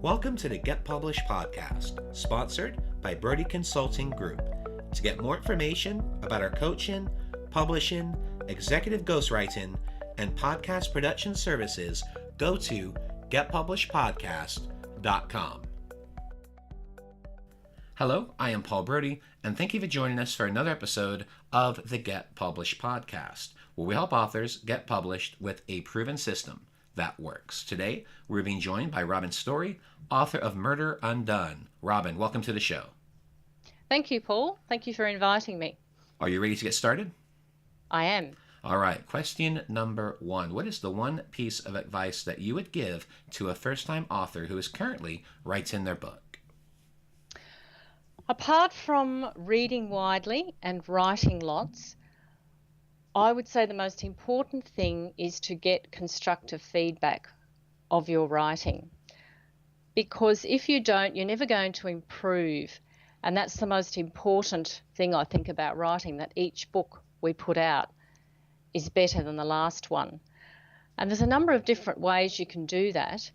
Welcome to the Get Published podcast, sponsored by Brodie Consulting Group. To get more information about our coaching, publishing, executive ghostwriting, and podcast production services, go to getpublishedpodcast.com. Hello, I am Paul Brodie, and thank you for joining us for another episode of the Get Published podcast, where we help authors get published with a proven system that works. Today, we're being joined by Robin Storey, author of Murder Undone. Robin, welcome to the show. Thank you, Paul. Thank you for inviting me. Are you ready to get started? I am. All right, question number 1. What is the one piece of advice that you would give to a first-time author who is currently writing their book? Apart from reading widely and writing lots, I would say the most important thing is to get constructive feedback of your writing. Because if you don't, you're never going to improve. And that's the most important thing I think about writing, that each book we put out is better than the last one. And there's a number of different ways you can do that.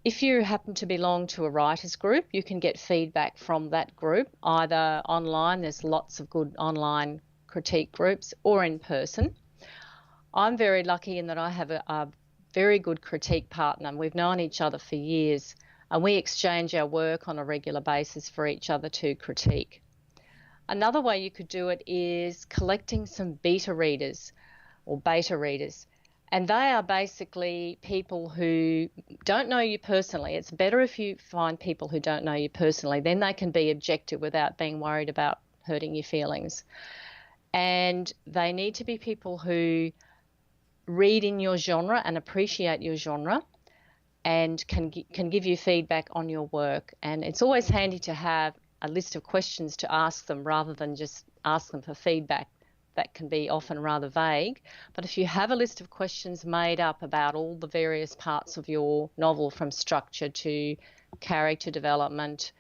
If you happen to belong to a writers group, you can get feedback from that group, either online, there's lots of good online critique groups, or in person. I'm very lucky in that I have a very good critique partner, and we've known each other for years, and we exchange our work on a regular basis for each other to critique. Another way you could do it is collecting some beta readers, and they are basically people who don't know you personally. It's better if you find people who don't know you personally, then they can be objective without being worried about hurting your feelings. And they need to be people who read in your genre and appreciate your genre and can give you feedback on your work. And it's always handy to have a list of questions to ask them rather than just ask them for feedback. That can be often rather vague. But if you have a list of questions made up about all the various parts of your novel, from structure to character development,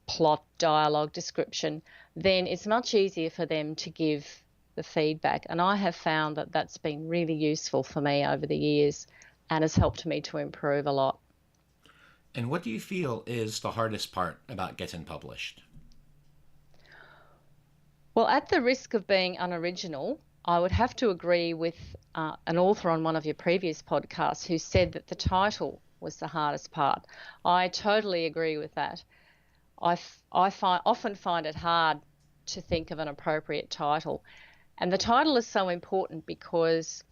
plot, dialogue, description, then it's much easier for them to give the feedback. And I have found that that's been really useful for me over the years and has helped me to improve a lot. And what do you feel is the hardest part about getting published? Well, at the risk of being unoriginal, I would have to agree with an author on one of your previous podcasts who said that the title was the hardest part. I totally agree with that. I often find it hard to think of an appropriate title. And the title is so important because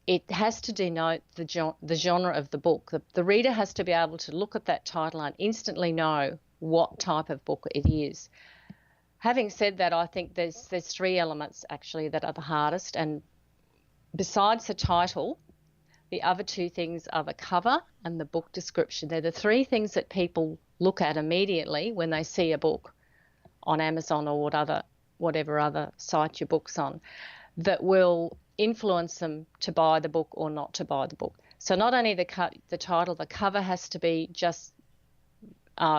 it has to denote the genre of the book. The reader has to be able to look at that title and instantly know what type of book it is. Having said that, I think there's 3 elements actually that are the hardest. And besides the title, the other 2 things are the cover and the book description. They're the 3 things that people look at immediately when they see a book on Amazon or whatever other site your book's on, that will influence them to buy the book or not to buy the book. So not only the title, the cover has to be just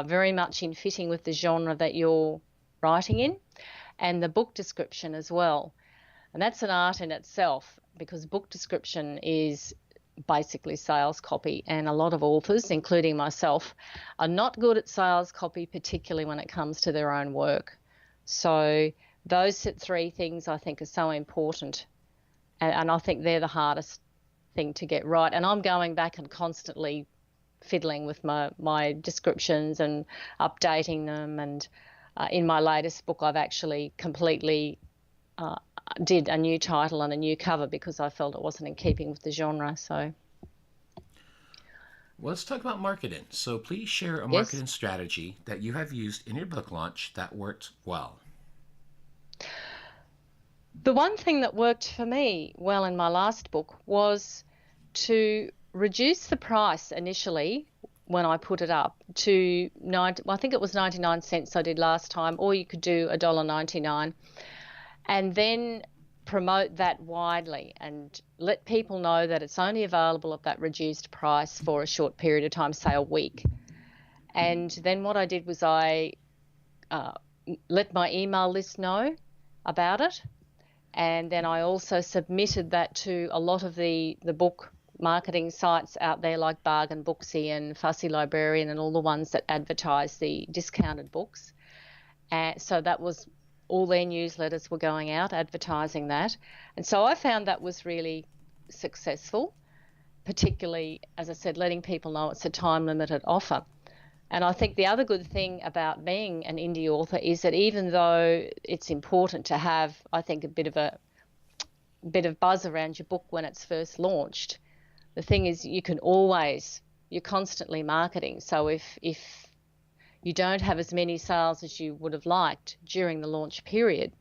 very much in fitting with the genre that you're writing in, and the book description as well. And that's an art in itself, because book description is basically sales copy, and a lot of authors, including myself, are not good at sales copy, particularly when it comes to their own work. So those 3 things I think are so important, and I think they're the hardest thing to get right. And I'm going back and constantly fiddling with my descriptions and updating them, and in my latest book I've actually completely did a new title and a new cover because I felt it wasn't in keeping with the genre. So, well, let's talk about marketing. So please share a marketing strategy that you have used in your book launch that worked well. The one thing that worked for me well in my last book was to reduce the price initially when I put it up to I think it was 99 cents I did last time, or you could do $1.99, and then promote that widely and let people know that it's only available at that reduced price for a short period of time, say a week. And then what I did was I let my email list know about it, and then I also submitted that to a lot of the book marketing sites out there like Bargain Booksy and Fussy Librarian and all the ones that advertise the discounted books. So that was all their newsletters were going out advertising that. And so I found that was really successful, particularly, as I said, letting people know it's a time-limited offer. And I think the other good thing about being an indie author is that even though it's important to have, I think, a bit of buzz around your book when it's first launched, the thing is you're constantly marketing. So if you don't have as many sales as you would have liked during the launch period,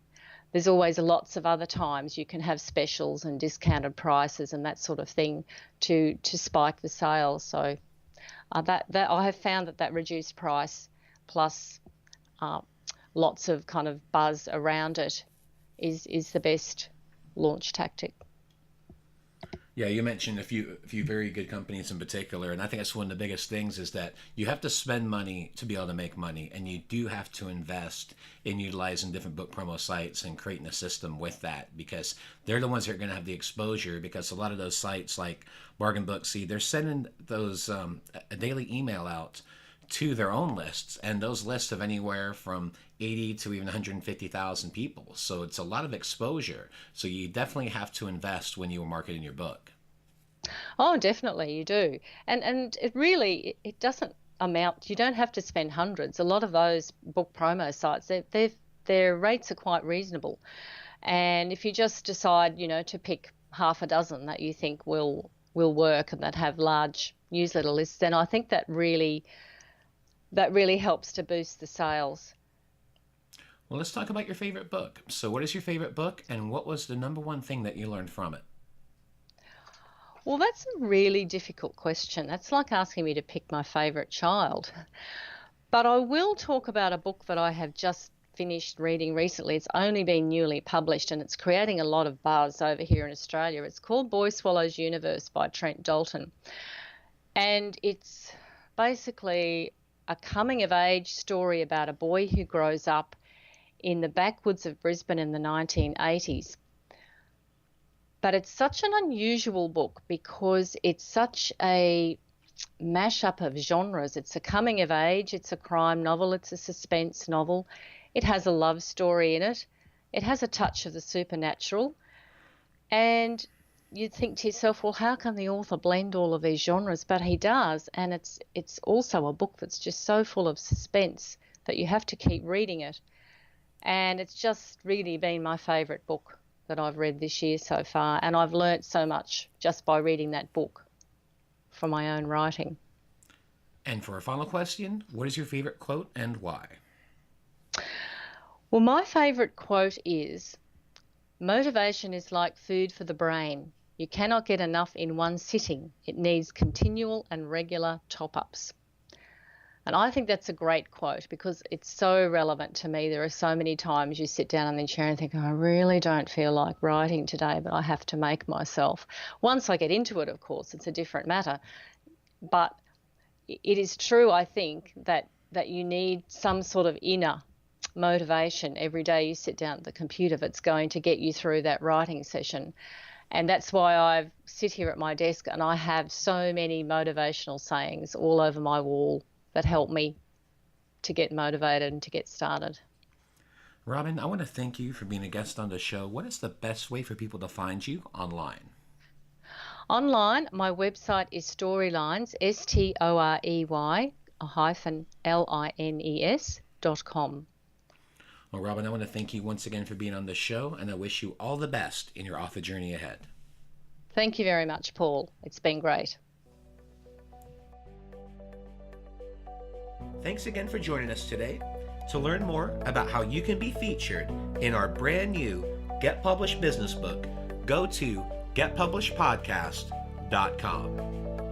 there's always lots of other times you can have specials and discounted prices and that sort of thing to spike the sales. So that I have found that reduced price plus lots of kind of buzz around it is the best launch tactic. Yeah, you mentioned a few very good companies in particular, and I think that's one of the biggest things is that you have to spend money to be able to make money, and you do have to invest in utilizing different book promo sites and creating a system with that, because they're the ones that are going to have the exposure, because a lot of those sites like Bargain Booksy, they're sending those a daily email out to their own lists, and those lists have anywhere from 80 to even 150,000 people. So it's a lot of exposure. So you definitely have to invest when you are marketing your book. Oh, definitely you do. And it doesn't amount, you don't have to spend hundreds. A lot of those book promo sites, their rates are quite reasonable. And if you just decide, to pick half a dozen that you think will work and that have large newsletter lists, then I think that really helps to boost the sales. Well, let's talk about your favorite book. So what is your favorite book, and what was the number one thing that you learned from it? Well, that's a really difficult question. That's like asking me to pick my favorite child. But I will talk about a book that I have just finished reading recently. It's only been newly published and it's creating a lot of buzz over here in Australia. It's called Boy Swallows Universe by Trent Dalton. And it's basically a coming-of-age story about a boy who grows up in the backwoods of Brisbane in the 1980s. But it's such an unusual book because it's such a mashup of genres. It's a coming-of-age, it's a crime novel, it's a suspense novel. It has a love story in it. It has a touch of the supernatural. And you'd think to yourself, well, how can the author blend all of these genres? But he does, and it's also a book that's just so full of suspense that you have to keep reading it. And it's just really been my favourite book that I've read this year so far, and I've learnt so much just by reading that book from my own writing. And for a final question, what is your favourite quote and why? Well, my favourite quote is, "Motivation is like food for the brain. You cannot get enough in one sitting. It needs continual and regular top-ups." And I think that's a great quote because it's so relevant to me. There are so many times you sit down in the chair and think, I really don't feel like writing today, but I have to make myself. Once I get into it, of course, it's a different matter. But it is true, I think, that you need some sort of inner motivation every day you sit down at the computer that's going to get you through that writing session. And that's why I sit here at my desk and I have so many motivational sayings all over my wall that help me to get motivated and to get started. Robin, I want to thank you for being a guest on the show. What is the best way for people to find you online? Online, my website is Storylines, STORY-LINES.com. Well, Robin, I want to thank you once again for being on the show, and I wish you all the best in your author journey ahead. Thank you very much, Paul. It's been great. Thanks again for joining us today. To learn more about how you can be featured in our brand new Get Published business book, go to getpublishedpodcast.com.